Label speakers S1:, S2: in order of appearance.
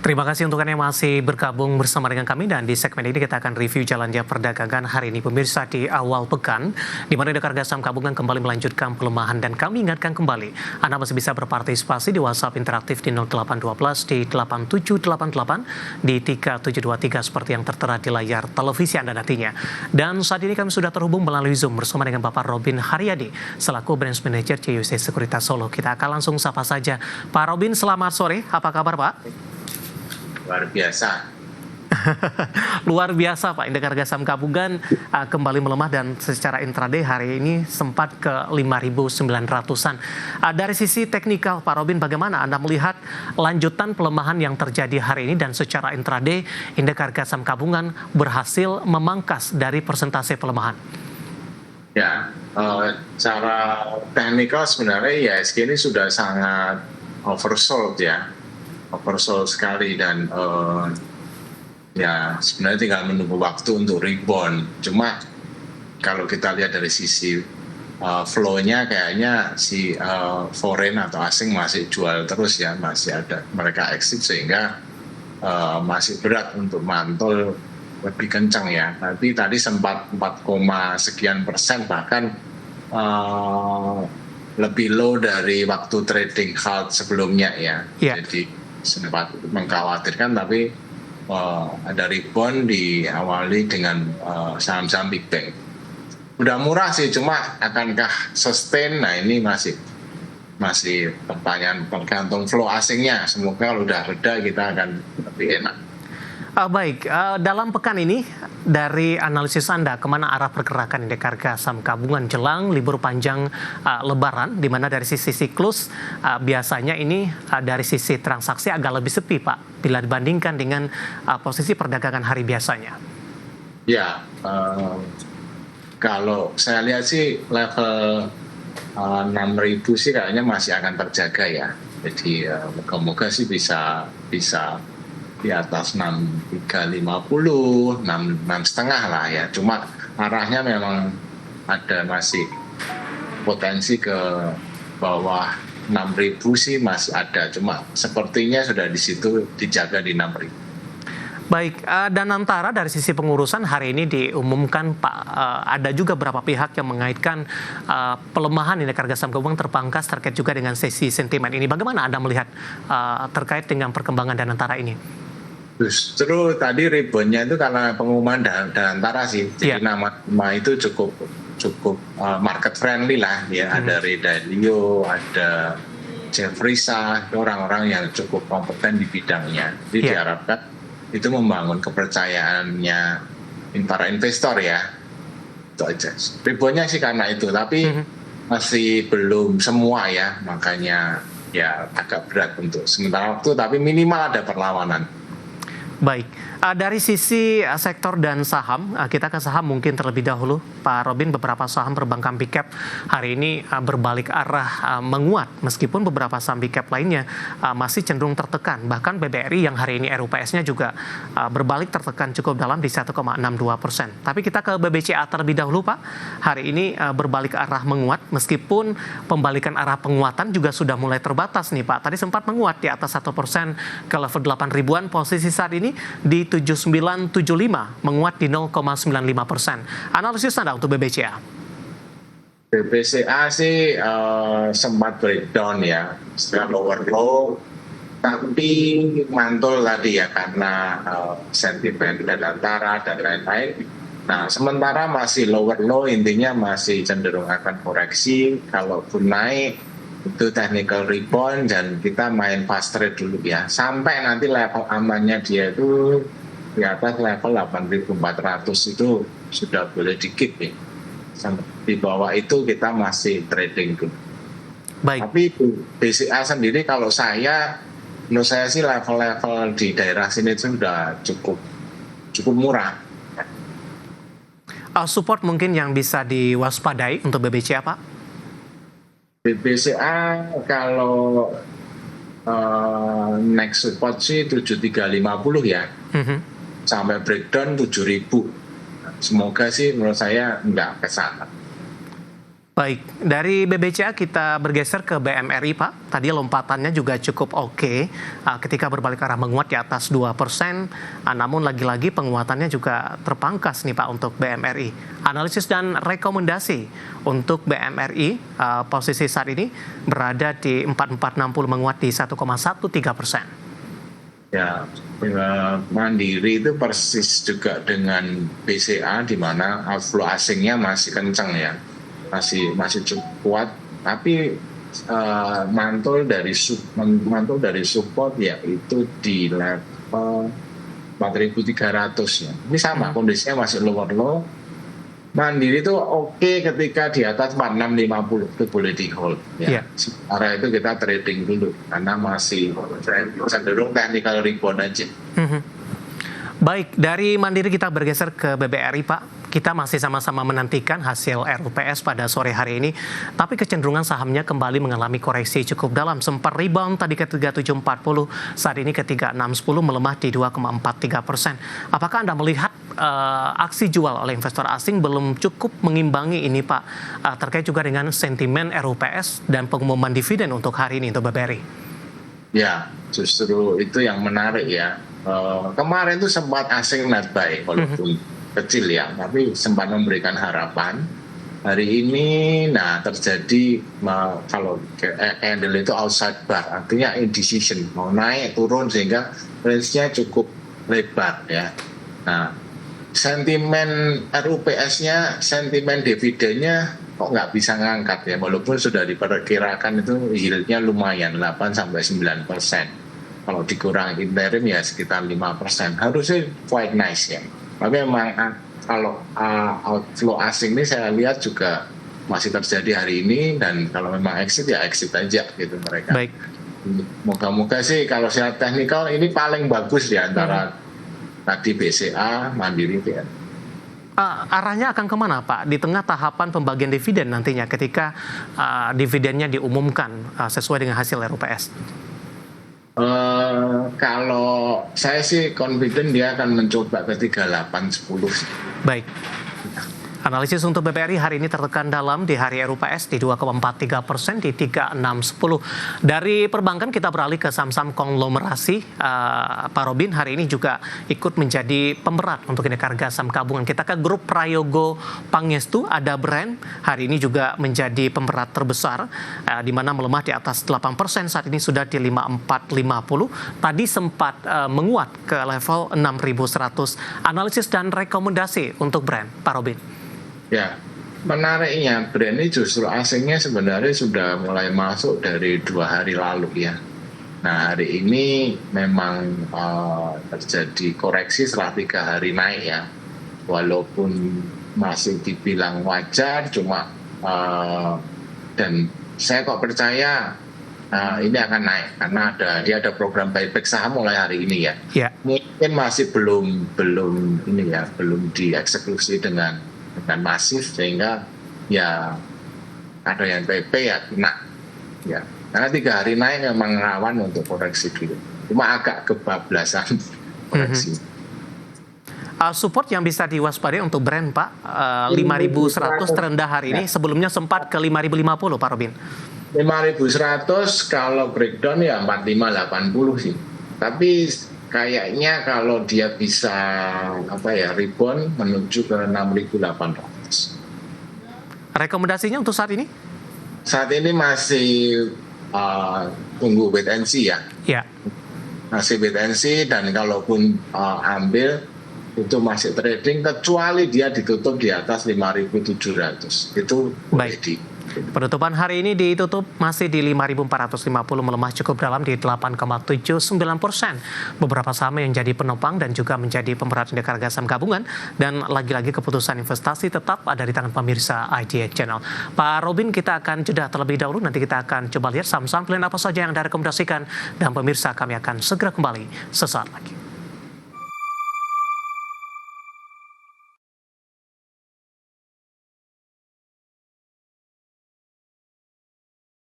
S1: Terima kasih untuk Anda yang masih bergabung bersama dengan kami, dan di segmen ini kita akan review jalannya perdagangan hari ini pemirsa di awal pekan, di mana indeks harga saham gabungan kembali melanjutkan pelemahan, dan kami ingatkan kembali Anda masih bisa berpartisipasi di WhatsApp interaktif di 0812 di 8788 di 3723 seperti yang tertera di layar televisi Anda nantinya. Dan saat ini kami sudah terhubung melalui Zoom bersama dengan Bapak Robin Haryadi selaku Branch Manager CUC Sekuritas Solo. Kita akan langsung sapa saja. Pak Robin, selamat sore. Apa kabar, Pak?
S2: Luar biasa.
S1: Luar biasa, Pak. Indeks harga saham gabungan kembali melemah dan secara intraday hari ini sempat ke 5.900-an. Dari sisi teknikal, Pak Robin, bagaimana Anda melihat lanjutan pelemahan yang terjadi hari ini, dan secara intraday indeks harga saham gabungan berhasil memangkas dari persentase pelemahan?
S2: Ya, secara teknikal sebenarnya IHSG ini sudah sangat oversold ya. Oversold sekali, dan ya sebenarnya tinggal menunggu waktu untuk rebound. Cuma kalau kita lihat dari sisi flow-nya kayaknya si foreign atau asing masih jual terus ya, masih ada mereka exit, sehingga masih berat untuk mantul lebih kencang ya. Tapi tadi sempat 4, sekian persen, bahkan lebih low dari waktu trading halt sebelumnya ya. Jadi sempat mengkhawatirkan, tapi ada rebound diawali dengan saham-saham big bank. Udah murah sih, cuma akankah sustain? Nah, ini masih pertanyaan, tergantung flow asingnya. Semoga kalau udah reda kita akan lebih enak.
S1: Baik, dalam pekan ini dari analisis Anda, kemana arah pergerakan indeks harga saham gabungan jelang libur panjang Lebaran, di mana dari sisi siklus biasanya ini dari sisi transaksi agak lebih sepi, Pak, bila dibandingkan dengan posisi perdagangan hari biasanya? Ya,
S2: kalau saya lihat sih level 6.000 sih kayaknya masih akan terjaga ya. Jadi moga-moga sih bisa di atas 6.350, 6,5 lah ya. Cuma arahnya memang ada masih potensi ke bawah 6.000 sih masih ada. Cuma sepertinya sudah di situ dijaga di 6.000.
S1: Baik, dan antara dari sisi pengurusan hari ini diumumkan, Pak, ada juga beberapa pihak yang mengaitkan pelemahan indeks harga saham gabungan terpangkas terkait juga dengan sesi sentimen ini. Bagaimana Anda melihat terkait dengan perkembangan dan antara ini?
S2: Justru tadi reboundnya itu karena pengumuman dan antara sih. Jadi nama itu cukup market friendly lah ya. Ada Ray Dalio, ada Jeffrey Sah, orang-orang yang cukup kompeten di bidangnya. Jadi diharapkan itu membangun kepercayaannya para investor ya. Itu aja. Reboundnya sih karena itu, tapi masih belum semua ya. Makanya ya agak berat untuk sementara waktu, tapi minimal ada perlawanan.
S1: Baik, dari sisi sektor dan saham, kita ke saham mungkin terlebih dahulu. Pak Robin, beberapa saham perbankan big cap hari ini berbalik arah menguat, meskipun beberapa saham big cap lainnya masih cenderung tertekan. Bahkan BBRI yang hari ini RUPS-nya juga berbalik tertekan cukup dalam di 1,62%. Tapi kita ke BBCA terlebih dahulu, Pak. Hari ini berbalik arah menguat, meskipun pembalikan arah penguatan juga sudah mulai terbatas nih, Pak. Tadi sempat menguat di atas 1% ke level 8 ribuan, posisi saat ini di 7975, menguat di 0,95%. Analisis Anda untuk BBCA?
S2: BBCA sih sempat breakdown ya, setelah lower low, tapi mantul tadi ya karena sentimen dan antara dan lain-lain. Nah, sementara masih lower low, intinya masih cenderung akan koreksi. Kalaupun naik itu technical rebound, dan kita main fast trade dulu ya sampai nanti level amannya dia itu di atas level 8.400 itu sudah boleh dikit nih. Di bawah itu kita masih trading dulu.
S1: Baik.
S2: Tapi BCA sendiri kalau menurut saya sih level-level di daerah sini sudah cukup murah.
S1: Support mungkin yang bisa diwaspadai untuk BBCA, Pak?
S2: BBCA kalau next support sih 7350 ya, sampai breakdown 7.000. Semoga sih menurut saya nggak ke sana.
S1: Baik, dari BBCA kita bergeser ke BMRI, Pak. Tadi lompatannya juga cukup oke, ketika berbalik arah menguat di atas 2%, namun lagi-lagi penguatannya juga terpangkas nih Pak untuk BMRI. Analisis dan rekomendasi untuk BMRI, posisi saat ini berada di 4460 menguat di 1,13%.
S2: Ya, Mandiri itu persis juga dengan BCA di mana outflow asingnya masih kencang ya. Masih cukup kuat, tapi mantul dari support yaitu di level 4.300 ya. Ini sama kondisinya masih lower low. Mandiri itu oke ketika di atas 4650 itu boleh di hold ya. Sementara itu kita trading dulu karena masih cenderung technical rebound aja.
S1: Baik, dari Mandiri kita bergeser ke BBRI, Pak. Kita masih sama-sama menantikan hasil RUPS pada sore hari ini, tapi kecenderungan sahamnya kembali mengalami koreksi cukup dalam. Sempat rebound tadi ke 3740, saat ini ke 3610 melemah di 2,43%. Apakah Anda melihat aksi jual oleh investor asing belum cukup mengimbangi ini, Pak, terkait juga dengan sentimen RUPS dan pengumuman dividen untuk hari ini untuk BBRI?
S2: Ya, justru itu yang menarik ya. Kemarin itu sempat asing net buy walaupun kecil ya, tapi sempat memberikan harapan. Hari ini, terjadi kalau candle itu outside bar, artinya indecision, mau naik turun sehingga range-nya cukup lebar ya. Nah, sentimen RUPS-nya, sentimen dividennya kok nggak bisa ngangkat ya, walaupun sudah diperkirakan itu yield-nya lumayan 8-9%. Kalau dikurang interim ya sekitar 5%. Harusnya quite nice ya. Tapi memang kalau outflow asing ini saya lihat juga masih terjadi hari ini, dan kalau memang exit ya exit aja gitu mereka.
S1: Baik.
S2: Moga-moga sih kalau secara teknikal ini paling bagus di antara tadi BCA, Mandiri itu ya.
S1: Arahnya akan kemana Pak? Di tengah tahapan pembagian dividen nantinya ketika dividennya diumumkan sesuai dengan hasil RUPS.
S2: Kalau saya sih confident dia akan mencoba ke 3810.
S1: Baik. Analisis untuk BBRI hari ini tertekan dalam di hari RUPS di 2,43% di 3610. Dari perbankan kita beralih ke saham-saham konglomerasi. Pak Robin hari ini juga ikut menjadi pemberat untuk indeks harga saham gabungan. Kita ke grup Prayogo Pangestu, ada brand hari ini juga menjadi pemberat terbesar, di mana melemah di atas 8%, saat ini sudah di 5450. Tadi sempat menguat ke level 6100. Analisis dan rekomendasi untuk brand, Pak Robin.
S2: Ya, menariknya brand ini justru asingnya sebenarnya sudah mulai masuk dari 2 hari lalu ya. Nah, hari ini memang terjadi koreksi setelah 3 hari naik ya. Walaupun masih dibilang wajar, cuma dan saya kok percaya ini akan naik karena dia ada program buyback saham mulai hari ini ya. Mungkin masih belum ini ya, belum dieksekusi dengan masif, sehingga ya ada yang PP ya kena ya, karena 3 hari naik memang rawan untuk koreksi dulu, cuma agak kebablasan koreksi.
S1: Support yang bisa diwaspadai untuk brand Pak, 5.100 terendah hari ini, sebelumnya sempat ke 5.050 Pak Robin.
S2: 5.100 kalau breakdown ya 4580 sih, tapi kayaknya kalau dia bisa rebound menuju ke 6.800.
S1: Rekomendasinya untuk saat ini?
S2: Saat ini masih tunggu wait and see ya.
S1: Ya.
S2: Masih wait and see, dan kalaupun ambil itu masih trading kecuali dia ditutup di atas 5.700. Itu
S1: baik. Penutupan hari ini ditutup masih di 5.450, melemah cukup dalam di 8,79%. Beberapa saham yang jadi penopang dan juga menjadi pemberat indeks harga saham gabungan, dan lagi-lagi keputusan investasi tetap ada di tangan pemirsa IDX Channel. Pak Robin, kita akan jeda terlebih dahulu, nanti kita akan coba lihat saham-saham pilihan apa saja yang Anda rekomendasikan, dan pemirsa kami akan segera kembali sesaat lagi.